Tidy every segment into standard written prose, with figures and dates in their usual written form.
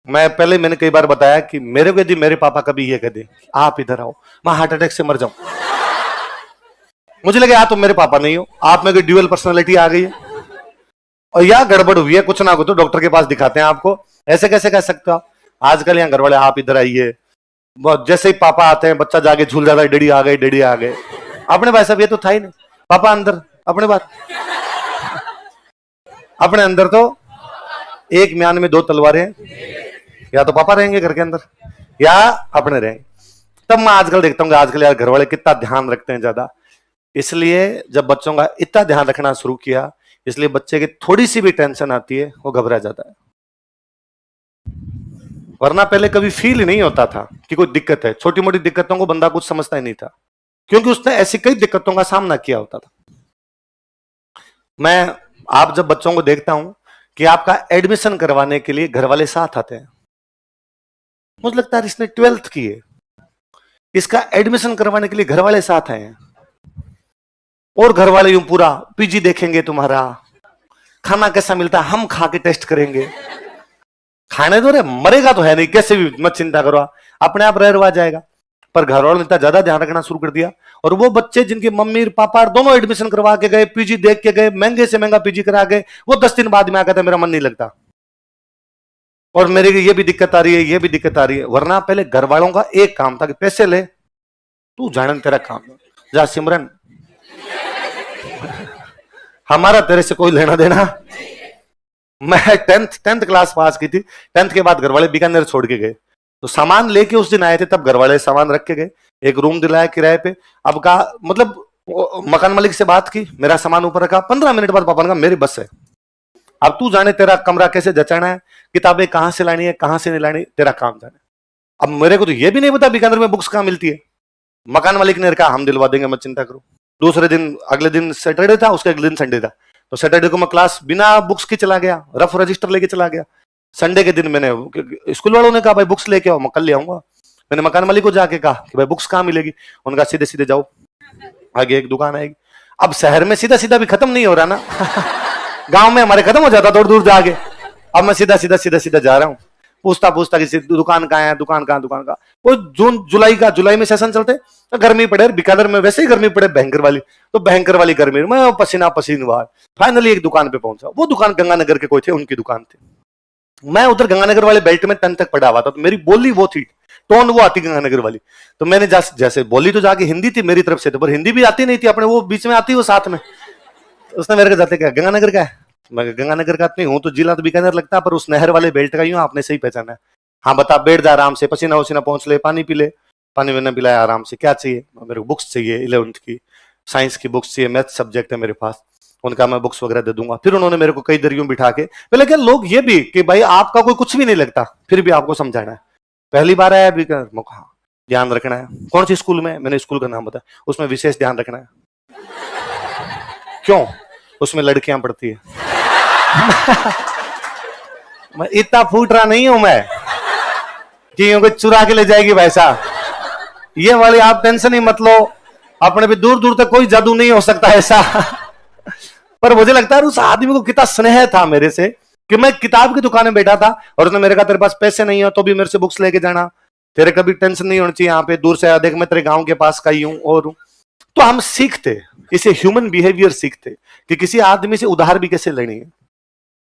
मैंने कई बार बताया कि मेरे को यदि मेरे पापा कभी ये कह दे आप इधर आओ, मैं हार्ट अटैक से मर जाऊं, मुझे लगे आप तो मेरे पापा नहीं हो, आप में कोई ड्यूअल पर्सनालिटी आ गई है और या गड़बड़ हुई है कुछ ना कुछ, तो डॉक्टर के पास दिखाते हैं आपको। ऐसे कैसे कह सकते हो आप? आजकल यहाँ घर वाले आप इधर आइए, जैसे ही पापा आते हैं बच्चा जाके झूल जाता है, डैडी आ गए डैडी आ गए। अपने भाई साहब ये तो था ही नहीं, पापा अंदर, अपने बात अपने अंदर तो एक म्यान में दो तलवारें, या तो पापा रहेंगे घर के अंदर या अपने रहेंगे। तब मैं आजकल देखता हूँ आजकल यार घर वाले कितना ध्यान रखते हैं ज्यादा, इसलिए जब बच्चों का इतना ध्यान रखना शुरू किया, इसलिए बच्चे की थोड़ी सी भी टेंशन आती है वो घबरा जाता है। वरना पहले कभी फील नहीं होता था कि कोई दिक्कत है, छोटी मोटी दिक्कतों को बंदा कुछ समझता ही नहीं था, क्योंकि उसने ऐसी कई दिक्कतों का सामना किया होता था। मैं आप जब बच्चों को देखता हूं कि आपका एडमिशन करवाने के लिए घर वाले साथ आते हैं, मुझे लगता है इसने 12th की है, इसका एडमिशन करवाने के लिए घर वाले साथ आए हैं, और घर वाले यूं पूरा पीजी देखेंगे, तुम्हारा खाना कैसा मिलता है हम खा के टेस्ट करेंगे। खाने दो रे, मरेगा तो है नहीं, कैसे भी मत चिंता करो, अपने आप रह जाएगा। पर घर वालों ने इतना ज्यादा ध्यान रखना शुरू कर दिया, और वो बच्चे जिनके मम्मी पापा दोनों एडमिशन करवा के गए, पीजी देख के गए, महंगे से महंगा पीजी करा गए, वो 10 दिन बाद में आकर था मेरा मन नहीं लगता और मेरे ये भी दिक्कत आ रही है, ये भी दिक्कत आ रही है। वरना पहले घर वालों का एक काम था कि पैसे ले, तू जाने तेरा काम जा सिमरन, हमारा तेरे से कोई लेना देना। मैं टेंथ क्लास पास की थी, 10th के बाद घर वाले बीकानेर छोड़ के गए, तो सामान लेके उस दिन आए थे, तब घर वाले सामान रख के गए, एक रूम दिलाया किराए पे। अब कहा मतलब मकान मालिक से बात की, मेरा सामान ऊपर रखा, 15 मिनट बाद पापा ने कहा मेरी बस है, अब तू जाने तेरा कमरा कैसे जचाना है, किताबें कहां से लानी है कहां से नहीं लानी, तेरा काम जाने। अब मेरे को तो ये भी नहीं पता बीकानेर में बुक्स कहां मिलती है। मकान मालिक ने कहा हम दिलवा देंगे, मत चिंता करो। दूसरे दिन, अगले दिन सैटरडे था, उसके अगले दिन संडे था, तो सैटरडे को मैं क्लास बिना बुक्स की चला गया, रफ रजिस्टर लेके चला गया। संडे के दिन मैंने, स्कूल वालों ने कहा भाई बुक्स लेके आओ, मैं कल ले आऊंगा। मैंने मकान मालिक को जाके कहा कि भाई बुक्स कहाँ मिलेगी, उनका सीधे सीधे जाओ, आगे एक दुकान आएगी। अब शहर में सीधा सीधा भी खत्म नहीं हो रहा ना गांव में हमारे खत्म हो जाता दूर दूर जाके, अब मैं सीधा सीधा सीधा सीधा जा रहा हूँ, पूछता पूछता कि दुकान कहाँ है, दुकान कहाँ। वो जुलाई में सेशन चलते, तो गर्मी पड़े, बीकानेर में वैसे ही गर्मी पड़े भयंकर वाली, तो भयंकर वाली गर्मी में पसीना पसीन हुआ। फाइनली एक दुकान पे पहुंचा, वो दुकान गंगानगर के कोई थे, उनकी दुकान थी। मैं उधर गंगानगर वाले बेल्ट में 10th तक पढ़ा हुआ था, तो मेरी बोली वो थी, टोन वो आती गंगानगर वाली। तो मैंने जैसे बोली तो जाके हिंदी थी मेरी तरफ से, तो पर हिंदी भी आती नहीं थी अपने, वो बीच में आती वो साथ में। उसने मेरे को जाते क्या गंगानगर का है, मैं गंगानगर का नहीं हूँ, तो जिला तो बीकानेर लगता है, पर उस नहर वाले बेल्ट का ही हूँ, आपने सही पहचाना है। हाँ बता, बैठ जा आराम से, पसीना वसीना पहुंच ले, पानी पी ले। पानी मैंने पिलाया आराम से। क्या चाहिए? मेरे को बुक्स चाहिए, 11th की साइंस की बुक्स चाहिए, मैथ सब्जेक्ट है मेरे पास। उनका मैं बुक्स वगैरह दे दूंगा। फिर उन्होंने मेरे को कई देर यूं बिठा के, पहले क्या लोग ये भी कि भाई आपका कोई कुछ भी नहीं लगता, फिर भी आपको समझाना है। पहली बार आया अभी, हाँ ध्यान रखना है। कौन सी स्कूल में? मैंने स्कूल का नाम बताया, उसमें विशेष ध्यान रखना है। क्यों? उसमें लड़कियां पढ़ती है मैं इतना फूट रहा नहीं हूं मैं कि कोई चुरा के ले जाएगी वैसा, ये वाली आप टेंशन ही मत लो, अपने भी दूर दूर तक कोई जादू नहीं हो सकता ऐसा पर मुझे लगता है उस आदमी को कितना स्नेह था मेरे से कि मैं किताब की दुकान में बैठा था और उसने मेरे कहा तेरे पास पैसे नहीं हो तो भी मेरे से बुक्स लेके जाना, तेरे कभी टेंशन नहीं होनी चाहिए, यहाँ पे दूर से आया देख मैं तेरे गांव के पास का ही हूं और हूं। तो हम सीखते, इसे ह्यूमन बिहेवियर सीखते कि किसी आदमी से उधार भी कैसे लेनी है,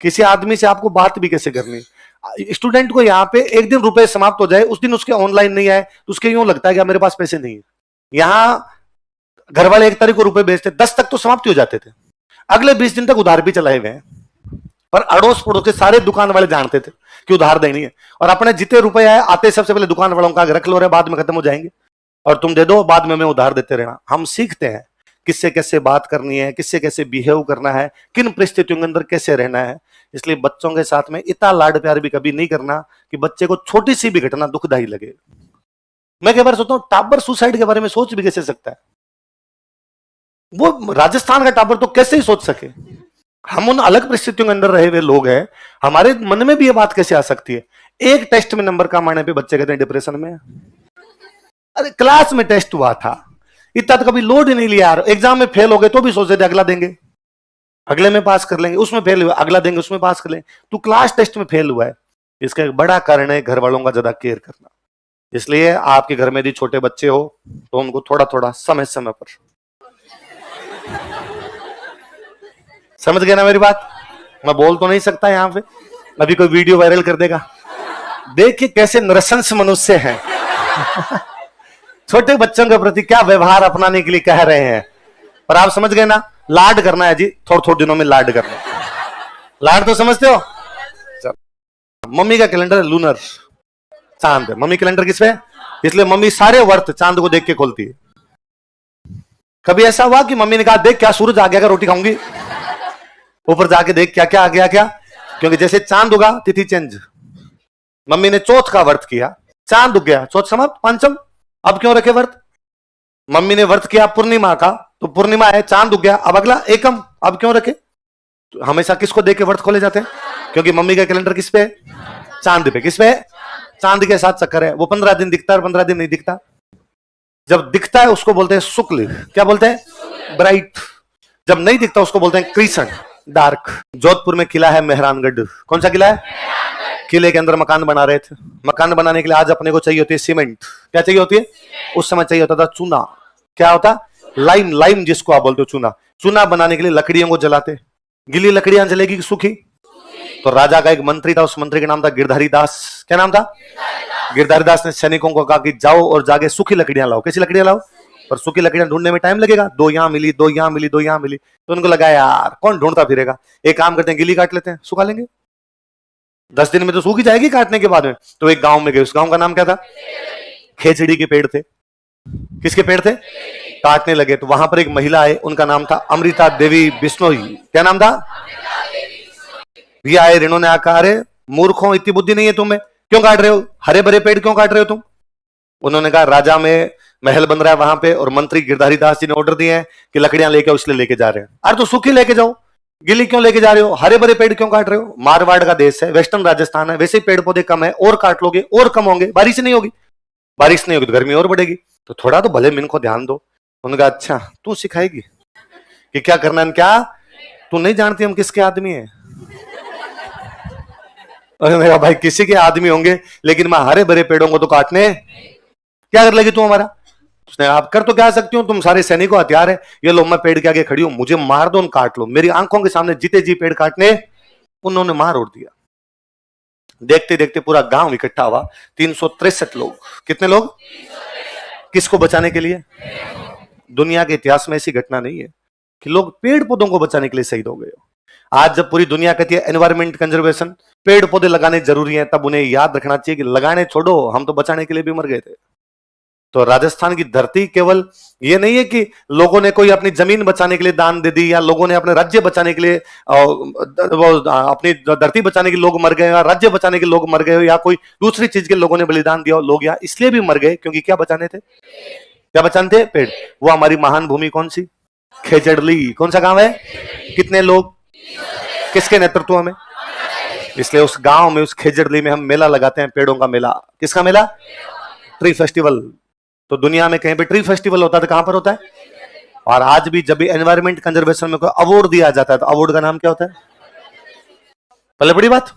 किसी आदमी से आपको बात भी कैसे करनी है। स्टूडेंट को यहाँ पे एक दिन रुपए समाप्त हो जाए, उस दिन उसके ऑनलाइन नहीं आए तो उसके यूं लगता है कि मेरे पास पैसे नहीं है। यहाँ घर वाले 1 तारीख को रुपए भेजते, 10 तक तो समाप्त हो जाते थे, अगले 20 दिन तक उधार भी चलाए हुए हैं। पर अड़ोस पड़ोस के सारे दुकान वाले जानते थे कि उधार देनी है, और अपने जितने रुपए आए आते सबसे पहले दुकान वालों का रख लो रे, बाद में खत्म हो जाएंगे और तुम दे दो, बाद में मैं उधार देते रहना। हम सीखते हैं किससे कैसे बात करनी है, किससे कैसे बिहेव करना है, किन परिस्थितियों के अंदर कैसे रहना है। इसलिए बच्चों के साथ में इतना लाड प्यार भी कभी नहीं करना कि बच्चे को छोटी सी भी घटना दुखदायी लगे। मैं कई बार सोचता हूं टाबर सुसाइड के बारे में सोच भी कैसे सकता है, वो राजस्थान का टाबर तो कैसे ही सोच सके। हम उन अलग परिस्थितियों के अंदर रहे हुए लोग हैं, हमारे मन में भी ये बात कैसे आ सकती है। एक टेस्ट में नंबर कम आने पे बच्चे कहते हैं डिप्रेशन में। अरे क्लास में टेस्ट हुआ था, इतना तो कभी लोड ही नहीं लिया यार, एग्जाम में फेल हो गए तो भी सोचते थे अगला देंगे, अगले में पास कर लेंगे, उसमें फेल हुआ अगला देंगे उसमें पास कर लेंगे। तू क्लास टेस्ट में फेल हुआ है, इसका एक बड़ा कारण है घर वालों का ज्यादा केयर करना। इसलिए आपके घर में यदि छोटे बच्चे हो तो उनको थोड़ा थोड़ा समय समय पर, समझ गए ना मेरी बात? मैं बोल तो नहीं सकता यहां पे, अभी कोई वीडियो वायरल कर देगा, देखिए कैसे नृशंस मनुष्य हैं। छोटे बच्चों के प्रति क्या व्यवहार अपनाने के लिए कह रहे हैं, पर आप समझ गए ना, लाड करना है जी, थोड़े थोड़े दिनों में लाड करना। लाड तो समझते हो? मम्मी का कैलेंडर है लूनर, चांद है मम्मी कैलेंडर किस पे, इसलिए मम्मी सारे व्रत चांद को देख के खोलती है। कभी ऐसा हुआ कि मम्मी ने कहा देख क्या सूरज आ गया, रोटी खाऊंगी, ऊपर जाके देख क्या क्या आ गया क्या, क्योंकि जैसे चांद उगा तिथि चेंज। मम्मी ने चौथ का व्रत किया, चांद उग गया, चौथ समाप्त, पंचम, अब क्यों रखे व्रत? मम्मी ने व्रत किया पूर्णिमा का, तो पूर्णिमा है, चांद उग गया, अब अगला एकम, अब क्यों रखे? तो हमेशा किसको देख के व्रत खोले जाते हैं? क्योंकि मम्मी का कैलेंडर किस पे है? चांद पे। किस पे है? चांद के साथ चक्कर है। वो 15 दिन दिखता है, 15 दिन नहीं दिखता। जब दिखता है उसको बोलते हैं शुक्ल, क्या बोलते हैं? ब्राइट। जब नहीं दिखता उसको बोलते हैं कृष्ण, डार्क। जोधपुर में किला है मेहरानगढ़। कौन सा किला है? किले के अंदर मकान बना रहे थे। मकान बनाने के लिए आज अपने को चाहिए होती है सीमेंट। क्या चाहिए होती है? उस समय चाहिए होता था चूना। क्या होता? लाइम। लाइम जिसको आप बोलते हो चूना। चूना बनाने के लिए लकड़ियों को जलाते। गिली लकड़ियां जलेगी कि सूखी? तो राजा का एक मंत्री था, उस मंत्री का नाम था गिरधारी दास। क्या नाम था? गिरधारी दास ने सैनिकों को कहा कि जाओ और जाके सूखी लकड़ियां लाओ। कैसी लकड़ियां लाओ? पर सूखी लकड़ियां ढूंढने में टाइम लगेगा, 2 यहां मिली, 2 यहां मिली, 2 यहां मिली, तो उनको लगा यार कौन ढूंढता फिरेगा, एक काम करते हैं गिली काट लेते हैं, सुखा लेंगे, 10 दिन में तो सूखी जाएगी काटने के बाद में। तो एक गांव में गए, उस गांव का नाम क्या था? खेजड़ी के पेड़ थे। किसके पेड़ थे? काटने लगे तो वहां पर एक महिला है, उनका नाम था अमृता देवी बिश्नोई। क्या नाम था? भी आए, इन्होंने आकर अरे मूर्खों इतनी बुद्धि नहीं है तुम्हें, क्यों काट रहे हो, हरे भरे पेड़ क्यों काट रहे हो तुम? उन्होंने कहा राजा में महल बन रहा है वहां पे, और मंत्री गिरधारी दास जी ने ऑर्डर दिए हैं कि लकड़ियां लेके इसलिए लेके जा रहे हैं। अरे तो सूखी लेके जाओ, गिली क्यों लेके जा रहे हो, हरे भरे पेड़ क्यों काट रहे हो? मारवाड़ का देश है, वेस्टर्न राजस्थान है, वैसे ही पेड़ पौधे कम है, और काट लोगे और कम होंगे, बारिश नहीं होगी, बारिश नहीं होगी तो गर्मी और बढ़ेगी, तो थोड़ा तो भले मन को ध्यान दो। उन्होंने कहा अच्छा तू सिखाएगी कि क्या करना है? क्या तू नहीं जानती हम किसके आदमी है? कहा भाई किसी के आदमी होंगे, लेकिन मैं हरे भरे पेड़ों को तो काटने, क्या कर लेगी तू हमारा? उसने आप कर तो क्या सकती हो, तुम सारे सैनिकों हथियार है, ये लो मैं पेड़ के आगे खड़ी हूं, मुझे मार दो, काट लो। मेरी आंखों के सामने जीते जी पेड़ काटने उन्होंने मार उड़ दिया। देखते देखते पूरा गांव इकट्ठा हुआ, 363 लोग। कितने लोग? किसको बचाने के लिए? दुनिया के इतिहास में ऐसी घटना नहीं है कि लोग पेड़ पौधों को बचाने के लिए शहीद हो गए। आज जब पूरी दुनिया कहती है एनवायरमेंट कंजर्वेशन, पेड़ पौधे लगाने जरूरी हैं, तब उन्हें याद रखना चाहिए कि लगाने छोड़ो, हम तो बचाने के लिए भी मर गए थे। तो राजस्थान की धरती केवल ये नहीं है कि लोगों ने कोई अपनी जमीन बचाने के लिए दान दे दी, या लोगों ने अपने राज्य बचाने के लिए अपनी धरती बचाने के लोग मर गए, या राज्य बचाने के लोग मर गए, या कोई दूसरी चीज के लोगों ने बलिदान दिया। लोग यहाँ इसलिए भी मर गए क्योंकि क्या बचाने थे? क्या बचाने थे? पेड़। वो हमारी महान भूमि कौन सी? खेजड़ली। कौन सा गांव है? कितने लोग? किसके नेतृत्व में? इसलिए उस गांव में, उस खेजड़ली में हम मेला लगाते हैं, पेड़ों का मेला। किसका मेला? Tree festival. तो दुनिया में कहीं पे ट्री फेस्टिवल होता है तो कहां पर होता है? और आज भी जब भी एनवायरमेंट कंजर्वेशन में कोई अवार्ड दिया जाता है तो अवार्ड का नाम क्या होता है? पहले बड़ी बात